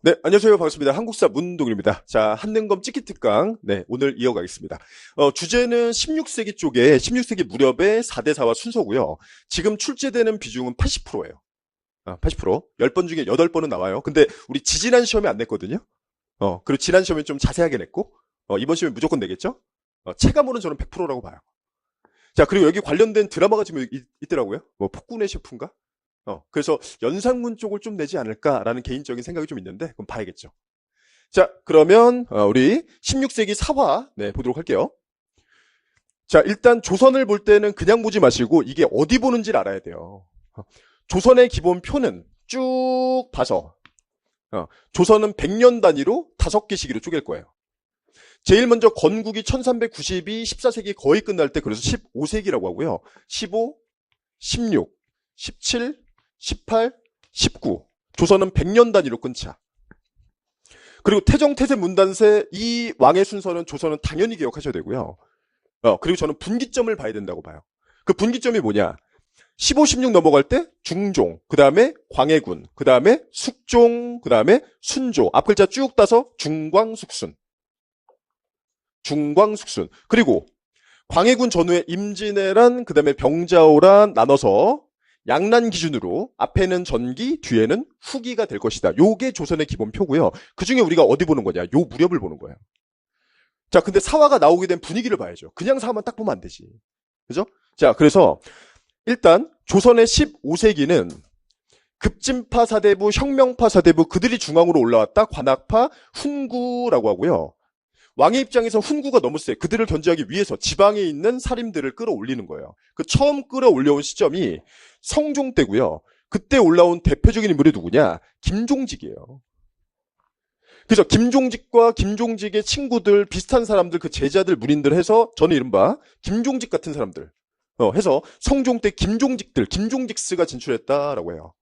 네, 안녕하세요. 반갑습니다. 한국사 문동일입니다. 자, 한능검 찍기특강. 네, 오늘 이어가겠습니다. 주제는 16세기 쪽에, 16세기 무렵의 4대4와 순서고요. 지금 출제되는 비중은 80%예요. 80%. 10번 중에 8번은 나와요. 근데 우리 지지난 시험에 안 냈거든요. 그리고 지난 시험에 좀 자세하게 냈고, 이번 시험에 무조건 내겠죠? 체감으로는 저는 100%라고 봐요. 자, 그리고 여기 관련된 드라마가 지금 있더라고요. 뭐, 폭군의 셰프인가? 그래서 연산군 쪽을 좀 내지 않을까라는 개인적인 생각이 좀 있는데, 그럼 봐야겠죠. 자, 그러면, 우리 16세기 사화, 네, 보도록 할게요. 자, 일단 조선을 볼 때는 그냥 보지 마시고, 이게 어디 보는지를 알아야 돼요. 조선의 기본 표는 쭉 봐서, 조선은 100년 단위로 5개 시기로 쪼갤 거예요. 제일 먼저 건국이 1392, 14세기 거의 끝날 때, 그래서 15세기라고 하고요. 15, 16, 17, 18, 19. 조선은 100년 단위로 끊자. 그리고 태정, 태세, 문단세 이 왕의 순서는 조선은 당연히 기억하셔야 되고요. 그리고 저는 분기점을 봐야 된다고 봐요. 그 분기점이 뭐냐? 15, 16 넘어갈 때 중종, 그 다음에 광해군, 그 다음에 숙종, 그 다음에 순조. 앞글자 쭉 따서 중광숙순. 중광숙순. 그리고 광해군 전후에 임진왜란, 그 다음에 병자호란 나눠서 양난 기준으로 앞에는 전기, 뒤에는 후기가 될 것이다. 요게 조선의 기본 표고요. 그 중에 우리가 어디 보는 거냐? 요 무렵을 보는 거예요. 자, 근데 사화가 나오게 된 분위기를 봐야죠. 그냥 사화만 딱 보면 안 되지. 그죠? 자, 그래서 일단 조선의 15세기는 급진파 사대부, 혁명파 사대부 그들이 중앙으로 올라왔다. 관악파, 훈구라고 하고요. 왕의 입장에서 훈구가 너무 세. 그들을 견제하기 위해서 지방에 있는 살인들을 끌어올리는 거예요. 그 처음 끌어올려온 시점이 성종 때고요. 그때 올라온 대표적인 인물이 누구냐? 김종직이에요. 그래서 김종직과 김종직의 친구들, 비슷한 사람들, 그 제자들, 문인들 해서 저는 이른바 김종직 같은 사람들 해서 성종 때 김종직들, 김종직스가 진출했다라고 해요.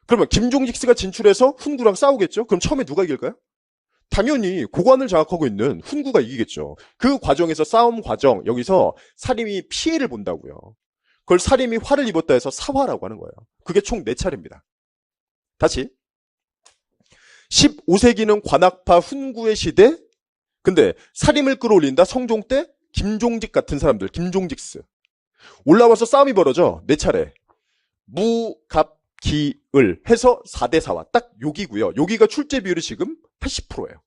그러면 김종직스가 진출해서 훈구랑 싸우겠죠? 그럼 처음에 누가 이길까요? 당연히 고관을 장악하고 있는 훈구가 이기겠죠. 그 과정에서 싸움 과정, 여기서 사림이 피해를 본다고요. 그걸 사림이 화를 입었다 해서 사화라고 하는 거예요. 그게 총 4차례입니다. 다시 15세기는 관악파 훈구의 시대. 근데 사림을 끌어올린다. 성종 때 김종직 같은 사람들, 김종직스 올라와서 싸움이 벌어져. 4차례 무갑기을 해서 4대4화 딱 여기고요. 여기가 출제 비율이 지금 80%예요.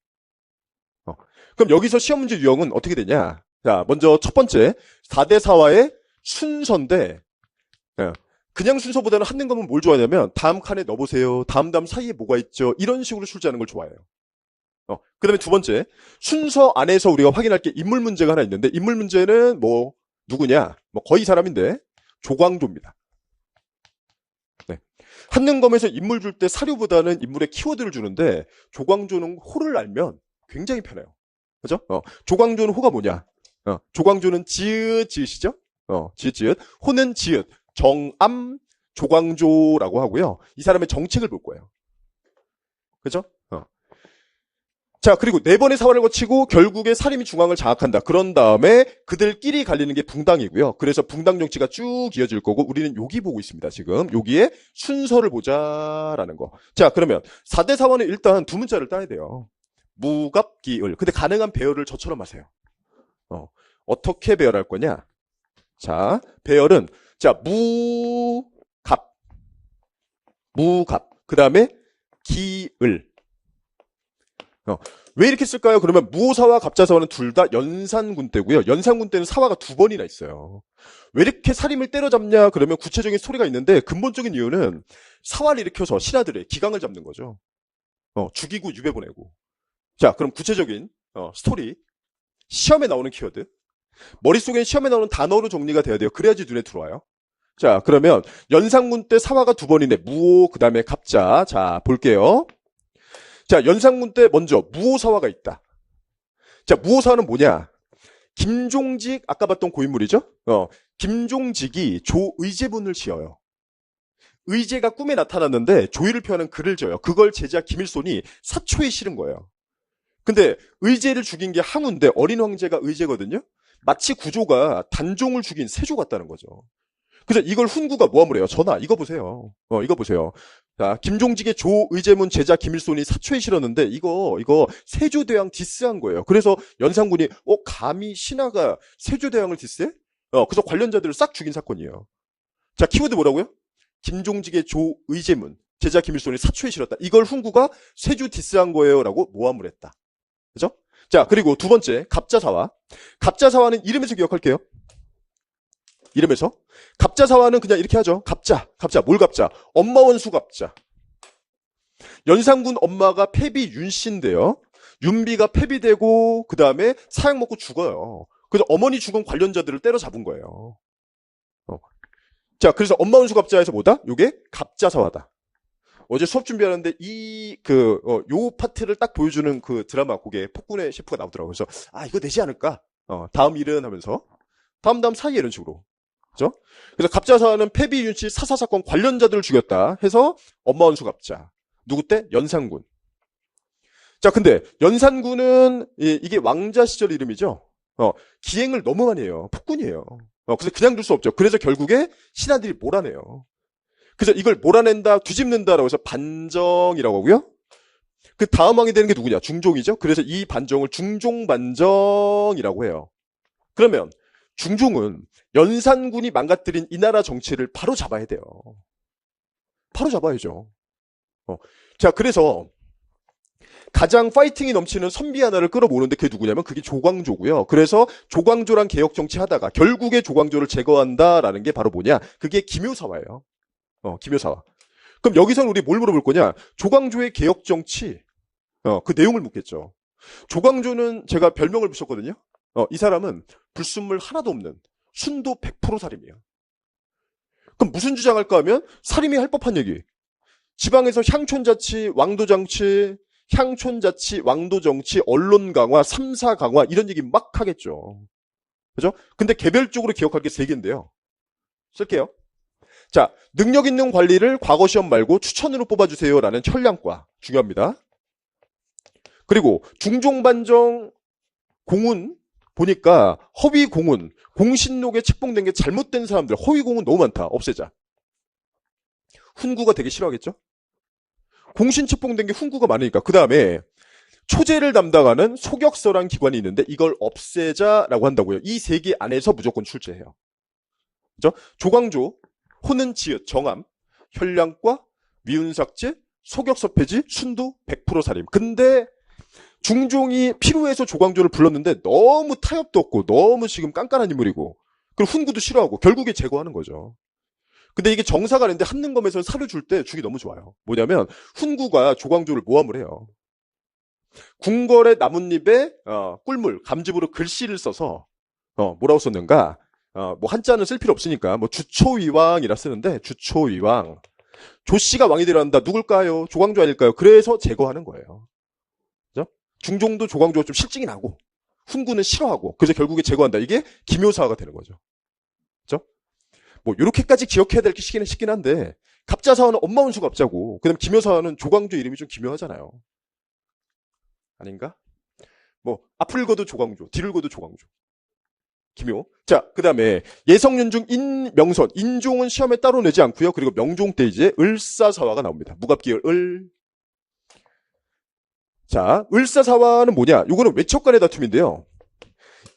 그럼 여기서 시험 문제 유형은 어떻게 되냐? 자, 먼저 첫 번째 4대4화의 순서인데, 그냥 순서보다는 한능검은 뭘 좋아하냐면 다음 칸에 넣어보세요. 다음 사이에 뭐가 있죠? 이런 식으로 출제하는 걸 좋아해요. 그 다음에 두 번째 순서 안에서 우리가 확인할 게 인물 문제가 하나 있는데, 인물 문제는 뭐 누구냐? 뭐 거의 사람인데 조광조입니다. 네. 한능검에서 인물 줄 때 사료보다는 인물의 키워드를 주는데, 조광조는 호를 알면 굉장히 편해요. 그죠? 조광조는 호가 뭐냐? 조광조는 지읒이시죠? 지읒. 호는 지읒. 정암 조광조라고 하고요. 이 사람의 정책을 볼 거예요. 그죠? 자, 그리고 4번의 사활을 거치고 결국에 사림이 중앙을 장악한다. 그런 다음에 그들끼리 갈리는 게 붕당이고요. 그래서 붕당 정치가 쭉 이어질 거고, 우리는 여기 보고 있습니다. 지금 여기에 순서를 보자라는 거. 자, 그러면 4대4화는 일단 두 문자를 따야 돼요. 무갑기을. 근데 가능한 배열을 저처럼 하세요. 어떻게 배열할 거냐? 자, 배열은 자, 무갑. 그 다음에 기을. 왜 이렇게 쓸까요? 그러면 무오사와 갑자사화는 둘 다 연산군 때고요. 연산군 때는 사화가 2번이나 있어요. 왜 이렇게 살림을 때려잡냐? 그러면 구체적인 스토리가 있는데, 근본적인 이유는 사화를 일으켜서 신하들의 기강을 잡는 거죠. 죽이고 유배 보내고. 자, 그럼 구체적인 스토리. 시험에 나오는 키워드. 머릿속엔 시험에 나오는 단어로 정리가 돼야 돼요. 그래야지 눈에 들어와요. 자, 그러면 연산군 때 사화가 2번이네. 무오, 그 다음에 갑자. 자, 볼게요. 자, 연산군 때 먼저 무오사화가 있다. 자, 무오사화는 뭐냐? 김종직, 아까 봤던 고인물이죠? 김종직이 조의제분을 지어요. 의제가 꿈에 나타났는데 조의를 표하는 글을 져요. 그걸 제자 김일손이 사초에 실은 거예요. 근데 의제를 죽인 게 항우인데 어린 황제가 의제거든요? 마치 구조가 단종을 죽인 세조 같다는 거죠. 그래서 이걸 훈구가 모함을 해요. 전하, 이거 보세요. 이거 보세요. 자, 김종직의 조의제문 제자 김일손이 사초에 실었는데 이거 세조대왕 디스한 거예요. 그래서 연산군이 감히 신하가 세조대왕을 디스해? 그래서 관련자들을 싹 죽인 사건이에요. 자, 키워드 뭐라고요? 김종직의 조의제문 제자 김일손이 사초에 실었다. 이걸 훈구가 세조 디스한 거예요라고 모함을 했다. 그죠? 자, 그리고 두 번째 갑자사화. 갑자사화는 이름에서 기억할게요. 이름에서. 갑자사화는 그냥 이렇게 하죠. 갑자. 뭘 갑자? 엄마 원수 갑자. 연산군 엄마가 패비 윤씨인데요. 윤비가 패비되고 그 다음에 사약 먹고 죽어요. 그래서 어머니 죽은 관련자들을 때려잡은 거예요. 자, 그래서 엄마 원수 갑자에서 뭐다? 요게 갑자사화다. 어제 수업 준비하는데 요 파트를 딱 보여주는 그 드라마, 그게 폭군의 셰프가 나오더라고요. 그래서 이거 되지 않을까? 다음 일은 하면서 다음 사이에 이런 식으로. 그죠? 그래서 갑자사화는 패비 윤씨 사사사건 관련자들을 죽였다 해서 엄마 원수 갑자. 누구 때? 연산군. 자, 근데 연산군은 이게 왕자 시절 이름이죠. 기행을 너무 많이 해요. 폭군이에요. 그래서 그냥 둘 수 없죠. 그래서 결국에 신하들이 몰아내요. 그래서 이걸 몰아낸다, 뒤집는다라고 해서 반정이라고 하고요. 그 다음 왕이 되는 게 누구냐? 중종이죠. 그래서 이 반정을 중종반정이라고 해요. 그러면 중종은 연산군이 망가뜨린 이 나라 정치를 바로 잡아야 돼요. 바로 잡아야죠. 자, 그래서 가장 파이팅이 넘치는 선비 하나를 끌어모으는데 그게 누구냐면 그게 조광조고요. 그래서 조광조랑 개혁 정치 하다가 결국에 조광조를 제거한다라는 게 바로 뭐냐? 그게 기묘사화예요. 기묘사화. 그럼 여기서는 우리 뭘 물어볼 거냐? 조광조의 개혁 정치, 그 내용을 묻겠죠. 조광조는 제가 별명을 붙였거든요. 이 사람은 불순물 하나도 없는 순도 100% 살인이에요. 그럼 무슨 주장할까 하면 살인이 할 법한 얘기. 지방에서 향촌자치, 왕도정치, 왕도정치, 언론 강화, 3사 강화 이런 얘기 막 하겠죠. 그죠? 근데 개별적으로 기억할 게 3개인데요. 쓸게요. 자, 능력 있는 관리를 과거 시험 말고 추천으로 뽑아주세요라는 현량과 중요합니다. 그리고 중종반정 공운 보니까 허위 공운, 공신록에 책봉된 게 잘못된 사람들, 허위 공운 너무 많다. 없애자. 훈구가 되게 싫어하겠죠? 공신 책봉된 게 훈구가 많으니까. 그 다음에 초제를 담당하는 소격서란 기관이 있는데 이걸 없애자라고 한다고요. 이 3개 안에서 무조건 출제해요. 그죠? 조광조, 호는 지읒, 정함, 현량과, 미운삭제, 소격서 폐지, 순도 100% 살인. 근데 중종이 필요해서 조광조를 불렀는데 너무 타협도 없고 너무 지금 깐깐한 인물이고 그리고 훈구도 싫어하고 결국에 제거하는 거죠. 근데 이게 정사가 아닌데 한능검에서 사료 줄 때 주기 너무 좋아요. 뭐냐면 훈구가 조광조를 모함을 해요. 궁궐의 나뭇잎에 꿀물, 감즙으로 글씨를 써서 뭐라고 썼는가? 뭐 한자는 쓸 필요 없으니까 뭐 주초위왕이라 쓰는데 주초위왕. 조씨가 왕이 되려 한다. 누굴까요? 조광조 아닐까요? 그래서 제거하는 거예요. 그죠? 중종도 조광조가 좀 실증이 나고 훈구는 싫어하고 그래서 결국에 제거한다. 이게 기묘사화가 되는 거죠. 그죠? 뭐 이렇게까지 기억해야 될 게 쉽긴 한데 갑자사화는 엄마 원수 갑자고 그다음 기묘사화는 조광조 이름이 좀 기묘하잖아요. 아닌가? 뭐 앞을 거도 조광조, 뒤를 거도 조광조. 기묘. 자, 그 다음에 예성윤중 인명선. 인종은 시험에 따로 내지 않고요. 그리고 명종 때 이제 을사사화가 나옵니다. 무갑기열 을. 자, 을사사화는 뭐냐? 요거는 외척 간의 다툼인데요.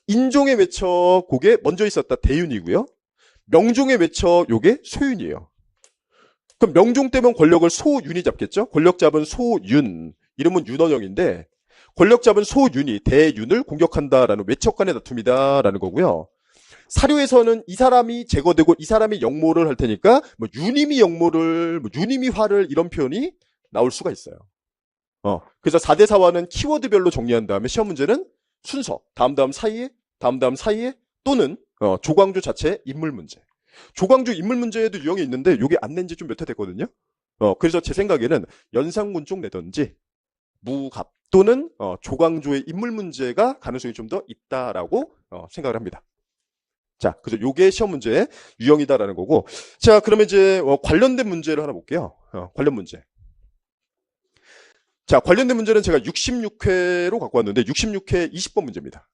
인종의 외척, 그게 먼저 있었다. 대윤이고요. 명종의 외척, 요게 소윤이에요. 그럼 명종 때면 권력을 소윤이 잡겠죠? 권력 잡은 소윤. 이름은 윤원영인데 권력 잡은 소윤이 대윤을 공격한다라는 외척 간의 다툼이다라는 거고요. 사료에서는 이 사람이 제거되고 이 사람이 역모를 할 테니까 뭐 유님이 역모를, 뭐 유님이 화를 이런 표현이 나올 수가 있어요. 그래서 4대 사화는 키워드별로 정리한 다음에 시험 문제는 순서, 다음 사이에 또는 조광조 자체의 인물 문제. 조광조 인물 문제에도 유형이 있는데 이게 안 낸 지 좀 몇 해 됐거든요. 그래서 제 생각에는 연산군 쪽 내던지 무갑 또는 조광조의 인물 문제가 가능성이 좀 더 있다라고 생각을 합니다. 자, 그래서 요게 시험 문제의 유형이다라는 거고. 자, 그러면 이제 관련된 문제를 하나 볼게요. 관련 문제. 자, 관련된 문제는 제가 66회로 갖고 왔는데 66회 20번 문제입니다.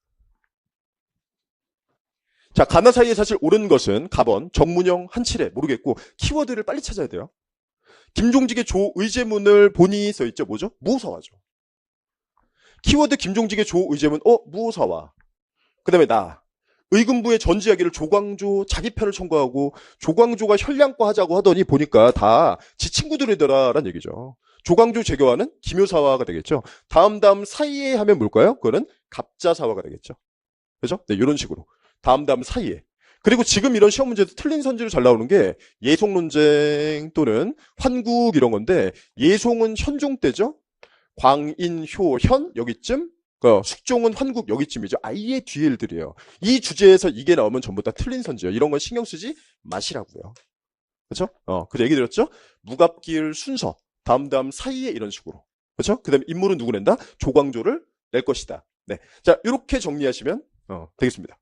자, 가나 사이에 사실 옳은 것은 가번, 정문영, 한칠해 모르겠고 키워드를 빨리 찾아야 돼요. 김종직의 조의제문을 본이 써있죠. 뭐죠? 무호사화죠. 키워드 김종직의 조의제문, 무호사화. 그 다음에 나. 의금부의 전지하기를 조광조 자기 편을 청구하고 조광조가 현량과 하자고 하더니 보니까 다 지 친구들이더라라는 얘기죠. 조광조 제교화는 기묘사화가 되겠죠. 다음 사이에 하면 뭘까요? 그거는 갑자사화가 되겠죠. 그죠? 네, 이런 식으로. 다음 사이에. 그리고 지금 이런 시험 문제도 틀린 선지로 잘 나오는 게 예송 논쟁 또는 환국 이런 건데 예송은 현종 때죠. 광인, 효, 현 여기쯤. 숙종은 환국 여기쯤이죠. 아예 뒤에 일들이에요. 이 주제에서 이게 나오면 전부 다 틀린 선지예요. 이런 건 신경 쓰지 마시라고요. 그렇죠? 그래서 얘기 드렸죠? 무갑기일 순서 다음 사이에 이런 식으로. 그렇죠? 그다음에 인물은 누구 낸다? 조광조를 낼 것이다. 네. 자, 이렇게 정리하시면 되겠습니다.